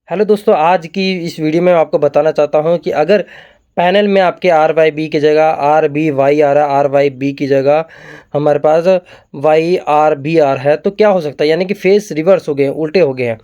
Hello दोस्तों, आज की इस वीडियो में आपको बताना चाहता हूं कि अगर पैनल में आपके आर वाई बी की जगह आर बी वाई आ रहा है, आर वाई बी की जगह हमारे पास वाई आर बी आ रहा है तो क्या हो सकता है, यानी कि फेस रिवर्स हो गए हैं, उल्टे हो गए हैं।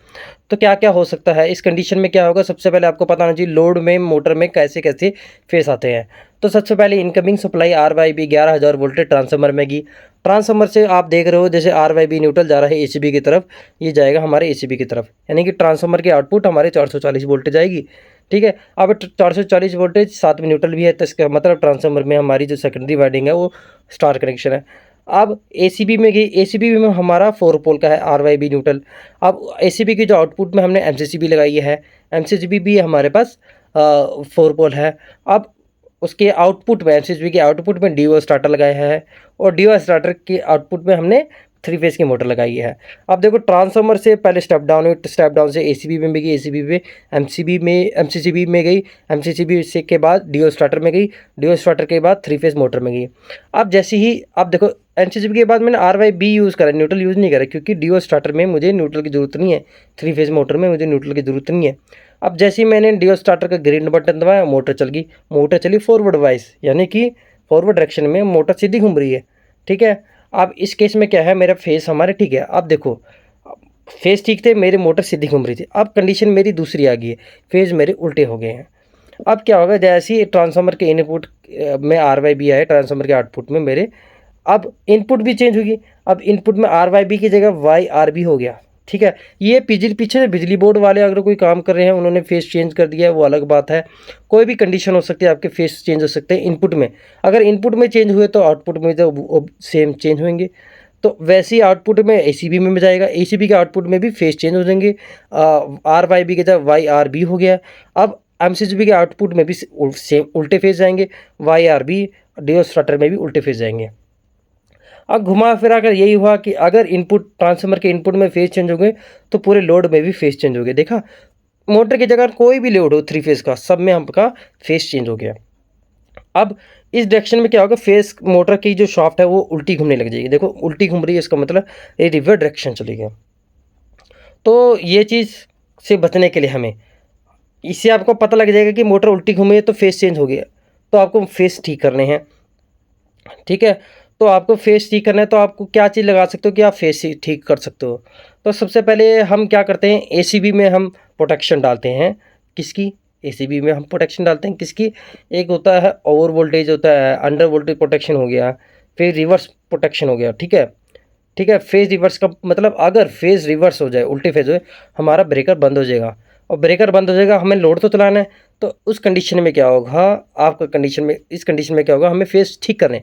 तो क्या क्या हो सकता है इस कंडीशन में, क्या होगा? सबसे पहले आपको पता होना चाहिए लोड में मोटर में कैसे कैसे फेस आते हैं। तो सबसे पहले incoming supply R Y B 11,000 voltage transformer में की। ट्रांसफार्मर से आप देख रहे हो जैसे आर वाई बी न्यूट्रल जा रहा है एसीबी की तरफ, ये जाएगा हमारे एसीबी की तरफ, यानी कि ट्रांसफार्मर की आउटपुट हमारे 440 वोल्टेज आएगी। ठीक है, अब 440 वोल्टेज साथ में न्यूट्रल भी है, तो इसका मतलब ट्रांसफार्मर में हमारी जो सेकेंडरी वाइंडिंग है वो स्टार कनेक्शन है। अब एसीबी में गई, एसीबी में हमारा 4 पोल का है आर वाई बी न्यूट्रल। अब एसीबी की जो आउटपुट में हमने एमसीसीबी लगाई है, एमसीसीबी भी हमारे पास 4 पोल है। अब उसके आउटपुट में, एमसीसीबी के आउटपुट में डीओ स्टार्टर लगाया है और डीओ स्टार्टर के आउटपुट में हमने 3 फेज़ की मोटर लगाई है। अब देखो ट्रांसफार्मर से पहले स्टेप डाउन हुई, स्टेप डाउन से एसीबी में भी गई, एसीबी में एमसीबी में एमसीसीबी में गई, एमसीसीबी से के बाद डीओ स्टार्टर में गई, डीओ स्टार्टर के बाद 3 फेज़ मोटर में गई। अब जैसे ही अब देखो एमसीसीबी के बाद मैंने आर वाई बी यूज़ करा, न्यूट्रल यूज़ नहीं करा, क्योंकि डीओ स्टार्टर में मुझे न्यूट्रल की ज़रूरत नहीं है, 3 फेज़ मोटर में मुझे न्यूट्रल की ज़रूरत नहीं है। अब जैसे ही मैंने डीओ स्टार्टर का ग्रीन बटन दबाया, मोटर चल गई, मोटर चली फॉरवर्ड वाइज, यानी कि फॉरवर्ड डायरेक्शन में मोटर सीधी घूम रही है। ठीक है, अब इस केस में क्या है, मेरा फेस हमारे ठीक है। अब देखो फेस ठीक थे, मेरी मोटर सीधी घूम रही थी। अब कंडीशन मेरी दूसरी आ गई है, फेज मेरे उल्टे हो गए हैं। अब क्या होगा, जैसे ही ट्रांसफार्मर के इनपुट में आर वाई बी आए, ट्रांसफार्मर के आउटपुट में मेरे अब इनपुट भी चेंज होगी। अब इनपुट में आर वाई बी की जगह वाई आर बी हो गया। ठीक है, ये पीछे से बिजली बोर्ड वाले अगर कोई काम कर रहे हैं, उन्होंने फेस चेंज कर दिया है, वो अलग बात है। कोई भी कंडीशन हो सकती है, आपके फेस चेंज हो सकते हैं इनपुट में। अगर इनपुट में चेंज हुए तो आउटपुट में तो सेम चेंज होंगे। तो वैसे ही आउटपुट में एसीबी में जाएगा, एसीबी के आउटपुट में भी फेस चेंज हो जाएंगे। आर वाई बी की जगह वाई आर बी हो गया। अब एमसीसीबी के आउटपुट में भी सेम उल्टे फेज जाएंगे, Y R B DO starter में भी उल्टे फेज जाएंगे। अब घुमा फिरा कर यही हुआ कि अगर इनपुट ट्रांसफार्मर के इनपुट में फेज चेंज हो गए तो पूरे लोड में भी फेज चेंज हो गए। देखा, मोटर की जगह कोई भी लोड हो 3 फेज का, सब में आपका फेज चेंज हो गया। अब इस डायरेक्शन में क्या होगा, फेस मोटर की जो शाफ्ट है वो उल्टी घूमने लग जाएगी। देखो उल्टी घूम रही है, इसका मतलब ये रिवर्स डायरेक्शन चली गई। तो ये चीज़ से बचने के लिए हमें, इससे आपको पता लग जाएगा कि मोटर उल्टी घूमी है तो फेस चेंज हो गया, तो आपको फेस ठीक करने हैं। ठीक है, तो आपको फेस ठीक करना है तो आपको क्या चीज़ लगा सकते हो कि आप फेस ठीक कर सकते हो। तो सबसे पहले हम क्या करते हैं, एसीबी में हम प्रोटेक्शन डालते हैं। किसकी? एसीबी में हम प्रोटेक्शन डालते हैं किसकी? एक होता है ओवर वोल्टेज, होता है अंडर वोल्टेज प्रोटेक्शन हो गया, फिर रिवर्स प्रोटेक्शन हो गया। ठीक है, ठीक है, फेज़ रिवर्स का मतलब अगर फेज़ रिवर्स हो जाए, उल्टे फेज़ हो, हमारा ब्रेकर बंद हो जाएगा और ब्रेकर बंद हो जाएगा, हमें लोड तो चलाना है। तो उस कंडीशन में क्या होगा, आपका कंडीशन में, इस कंडीशन में क्या होगा, हमें फेज़ ठीक करने।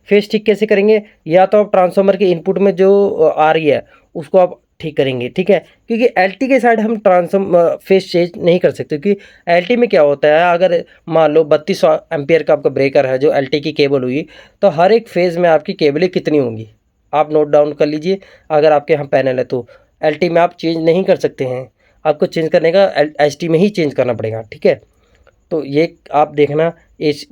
फेज़ ठीक कैसे करेंगे? या तो आप ट्रांसफार्मर के इनपुट में जो आ रही है उसको आप ठीक करेंगे। ठीक है, क्योंकि एलटी के साइड हम ट्रांसफार्मर फेज़ चेंज नहीं कर सकते, क्योंकि एलटी में क्या होता है, अगर मान लो 32 एम्पियर का आपका ब्रेकर है जो एलटी की केबल हुई, तो हर एक फेज़ में आपकी केबलें कितनी होंगी आप नोट डाउन कर लीजिए। अगर आपके यहाँ पैनल है तो एलटी में आप चेंज नहीं कर सकते हैं, आपको चेंज करने का एचटी में ही चेंज करना पड़ेगा। ठीक है, तो ये आप देखना,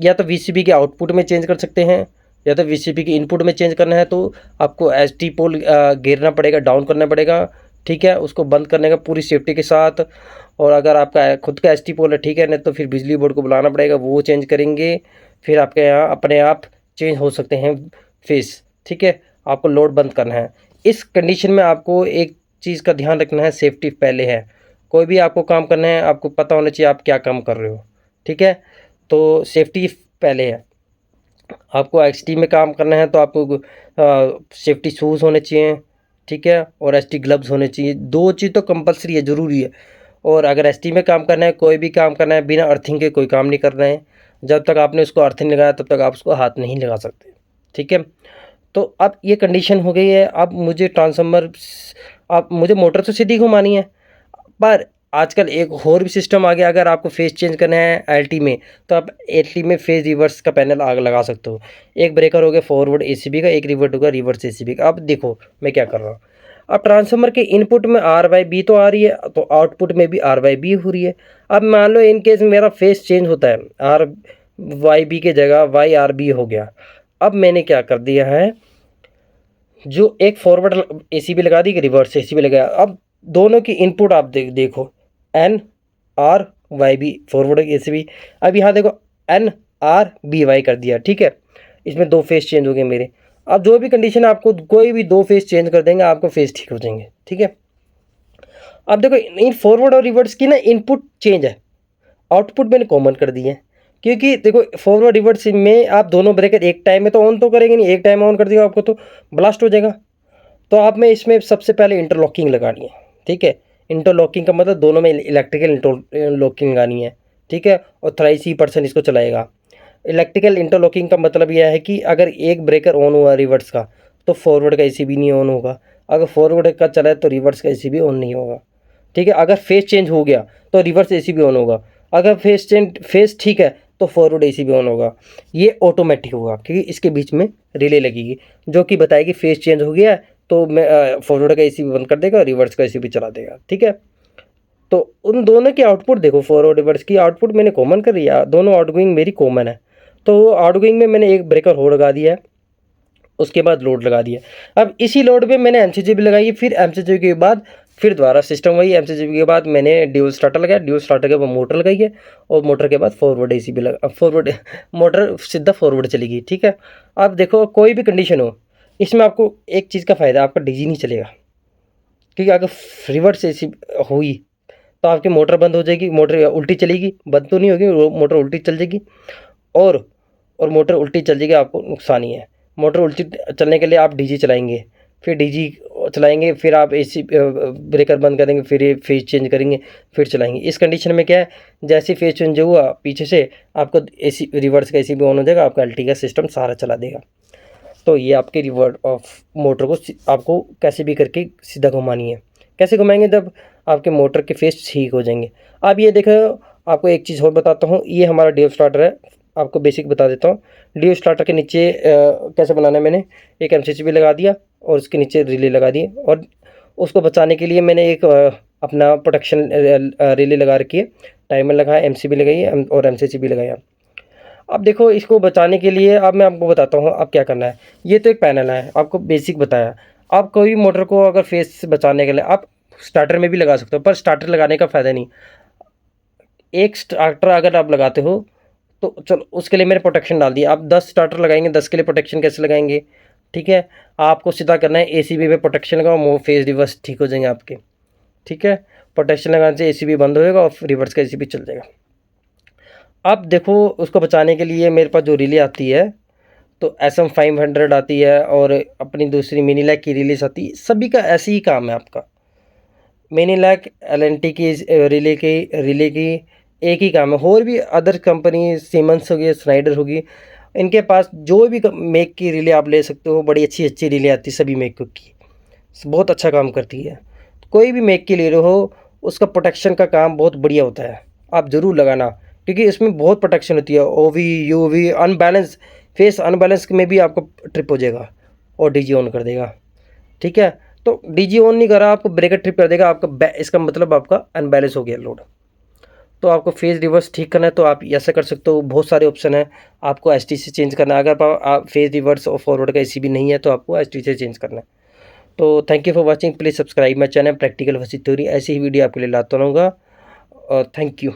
या तो वीसीबी के आउटपुट में चेंज कर सकते हैं, या तो वीसीबी के इनपुट में चेंज करना है तो आपको एचटी पोल गिरना पड़ेगा, डाउन करना पड़ेगा। ठीक है, उसको बंद करने का पूरी सेफ्टी के साथ। और अगर आपका खुद का एचटी पोल है, ठीक है, नहीं तो फिर बिजली बोर्ड को बुलाना पड़ेगा, वो चेंज करेंगे। फिर आपके यहाँ अपने आप चेंज हो सकते हैं फेस। ठीक है, आपको लोड बंद करना है। इस कंडीशन में आपको एक चीज़ का ध्यान रखना है, सेफ्टी पहले है। कोई भी आपको काम करना है, आपको पता होना चाहिए आप क्या काम कर रहे हो। ठीक है, तो सेफ्टी पहले है। आपको एक्सटी में काम करना है तो आपको सेफ्टी शूज़ होने चाहिए। ठीक है, और एसटी ग्लव्स होने चाहिए। 2 चीज़ तो कंपलसरी है, ज़रूरी है। और अगर एसटी में काम करना है, कोई भी काम करना है, बिना अर्थिंग के कोई काम नहीं करना है। जब तक आपने उसको अर्थिंग लगाया तब तक आप उसको हाथ नहीं लगा सकते। ठीक है, तो अब ये कंडीशन हो गई है। अब मुझे ट्रांसफार्मर, अब मुझे मोटर तो सीधी घुमानी है, पर आजकल एक और भी सिस्टम आ गया। अगर आपको फेज़ चेंज करना है एलटी में, तो आप एलटी में फेज़ रिवर्स का पैनल आग लगा सकते हो। एक ब्रेकर हो गया फॉरवर्ड एसीबी का, एक रिवर्ट होगा रिवर्स एसीबी का। अब देखो मैं क्या कर रहा हूँ, अब ट्रांसफार्मर के इनपुट में आर वाई बी तो आ रही है, तो आउटपुट में भी आर वाई बी हो रही है। अब मान लो इन केस मेरा फेज़ चेंज होता है, आर वाई बी के जगह वाई आर बी हो गया। अब मैंने क्या कर दिया है, जो एक फॉरवर्ड एसीबी लगा दी, कि रिवर्स एसीबी लगाया। अब दोनों की इनपुट आप देखो, NRYB फॉरवर्ड ACB। अब यहाँ देखो NRBY कर दिया, ठीक है, इसमें 2 फेस चेंज हो गए मेरे। अब जो भी कंडीशन आपको कोई भी 2 फेस चेंज कर देंगे, आपको फेस ठीक हो जाएंगे, ठीक है। अब देखो इन फॉरवर्ड और रिवर्स की ना इनपुट चेंज है, आउटपुट मैंने कॉमन कर दिए हैं, क्योंकि देखो फॉरवर्ड रिवर्स में आप दोनों ब्रेकर एक टाइम में तो ऑन तो करेंगे नहीं, एक टाइम ऑन कर दिया आपको तो ब्लास्ट हो जाएगा। तो आप में इसमें सबसे पहले इंटरलॉकिंग लगानी है, ठीक है। इंटरलॉकिंग का मतलब दोनों में इलेक्ट्रिकल इंटरलॉकिंग लगानी है, ठीक है, और 83% इसको चलाएगा। इलेक्ट्रिकल इंटरलॉकिंग का मतलब यह है कि अगर एक ब्रेकर ऑन हुआ रिवर्स का तो फॉरवर्ड का ACB नहीं ऑन होगा, अगर फॉरवर्ड का चला है तो रिवर्स का ACB ऑन नहीं होगा, ठीक है। अगर फेस चेंज हो गया तो रिवर्स ACB ऑन होगा, अगर फेस ठीक है तो फॉरवर्ड ACB ऑन होगा। ये ऑटोमेटिक होगा क्योंकि इसके बीच में रिले लगेगी जो कि बताएगी फेस चेंज हो गया है तो मैं फॉरवर्ड का ACB बंद कर देगा और रिवर्स का ACB चला देगा, ठीक है। तो उन दोनों की आउटपुट देखो, फॉरवर्ड रिवर्स की आउटपुट मैंने कॉमन कर दिया, दोनों आउटगोइंग मेरी कॉमन है। तो आउटगोइंग में मैंने एक ब्रेकर होल्ड लगा दिया है, उसके बाद लोड लगा दिया। अब इसी लोड पे मैंने MCGB लगाई है, फिर MCGB के बाद फिर दोबारा सिस्टम वही, MCGB के बाद मैंने ड्यूल स्टार्टर लगाया, ड्यूल स्टार्टर के बाद मोटर लगाई है, और मोटर के बाद फॉरवर्ड ACB लगा, फॉरवर्ड मोटर सीधा फॉरवर्ड चलेगी, ठीक है। अब देखो कोई भी कंडीशन हो, इसमें आपको एक चीज़ का फ़ायदा, आपका DG नहीं चलेगा, क्योंकि अगर रिवर्स ACB हुई तो आपकी मोटर बंद हो जाएगी, मोटर उल्टी चलेगी, बंद तो नहीं होगी, मोटर उल्टी चल जाएगी, और मोटर उल्टी चल जाएगी, आपको नुकसान ही है। मोटर उल्टी चलने के लिए आप DG चलाएंगे, फिर DG चलाएंगे, फिर आप AC ब्रेकर बंद करेंगे, फिर ये फेज चेंज करेंगे, फिर चलाएंगे। इस कंडीशन में क्या है, जैसे फेज चेंज हुआ पीछे से आपको AC रिवर्स का ACB ऑन हो जाएगा, आपका LT का सिस्टम सारा चला देगा। तो ये आपके रिवर्स ऑफ मोटर को आपको कैसे भी करके सीधा घुमानी है। कैसे घुमाएंगे, जब आपके मोटर के फेस ठीक हो जाएंगे। अब ये देखो, आपको एक चीज़ और बताता हूँ, ये हमारा DF स्टार्टर है, आपको बेसिक बता देता हूँ। DF स्टार्टर के नीचे कैसे बनाना है, मैंने एक MCCB लगा दिया और उसके नीचे रिले लगा दिए, और उसको बचाने के लिए मैंने एक अपना प्रोटेक्शन रिले लगा रखी है, टाइमर लगाया, MCB लगाई और MCCB लगाया। अब देखो इसको बचाने के लिए अब मैं आपको बताता हूँ अब क्या करना है। ये तो एक पैनल है, आपको बेसिक बताया। आप कोई भी मोटर को अगर फेस से बचाने के लिए आप स्टार्टर में भी लगा सकते हो, पर स्टार्टर लगाने का फ़ायदा नहीं। एक स्टार्टर अगर आप लगाते हो तो चलो उसके लिए मैंने प्रोटेक्शन डाल दिया, आप 10 स्टार्टर लगाएंगे, 10 के लिए प्रोटेक्शन कैसे लगाएंगे, ठीक है। आपको सीधा करना है ACB पे प्रोटेक्शन लगाओ, फेस रिवर्स ठीक हो जाएंगे आपके, ठीक है। प्रोटेक्शन लगाने से ACB बंद होएगा और रिवर्स का ACB चल जाएगा। अब देखो उसको बचाने के लिए मेरे पास जो रिले आती है, तो SM 500 आती है, और अपनी दूसरी मिनीलैक की रिलीज आती है, सभी का ऐसे ही काम है आपका। मिनीलैक LNT की रिले की एक ही काम है। और भी अदर कंपनी सीमेंस होगी, स्नाइडर होगी, इनके पास जो भी मेक की रिले आप ले सकते हो, बड़ी अच्छी अच्छी रिले आती है सभी मेक की, बहुत अच्छा काम करती है। कोई भी मेक की ले रहे हो, उसका प्रोटेक्शन का काम बहुत बढ़िया होता है, आप ज़रूर लगाना, क्योंकि इसमें बहुत प्रोटेक्शन होती है। OV UV unbalance, face unbalance में भी आपको ट्रिप हो जाएगा और DG ऑन कर देगा, ठीक है। तो DG ऑन नहीं करा, आपको ब्रेकर ट्रिप कर देगा, आपका इसका मतलब आपका अनबैलेंस हो गया लोड। तो आपको फेज रिवर्स ठीक करना है तो आप ऐसा कर सकते हो, बहुत सारे ऑप्शन है। आपको ST से चेंज करना है, अगर आप फेज रिवर्स और फॉरवर्ड का ACB नहीं है तो आपको ST से चेंज करना है। तो thank you for watching, please subscribe my channel practical वसी थ्योरी, ऐसी ही वीडियो आपके लिए लाता रहूँगा, और थैंक यू।